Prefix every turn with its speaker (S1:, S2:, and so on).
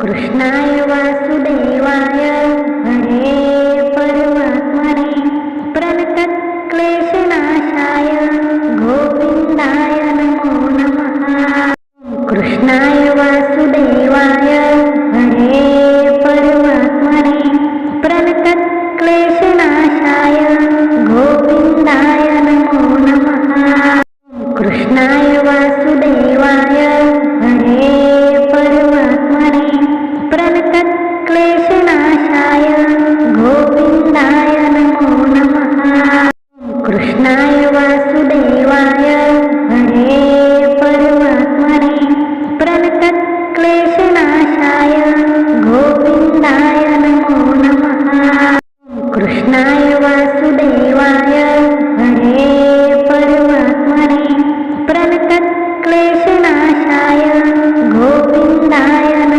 S1: कृष्णाय वासुदेवाय हरे परमात्मने प्रणतक्लेशनाशाय गोविन्दाय नमो नमः। कृष्णाय वासुदेवाय हरे परमात्मने प्रणतक्लेशनाशाय गोविन्दाय नमो नमः। कृष्णाय वासुदेवाय हरे परमात्मने प्रणतक्लेशनाशाय गोविन्दाय नमो नमः। कृष्णाय वासुदेवाय हरे परमात्मने प्रणतक्लेशनाशाय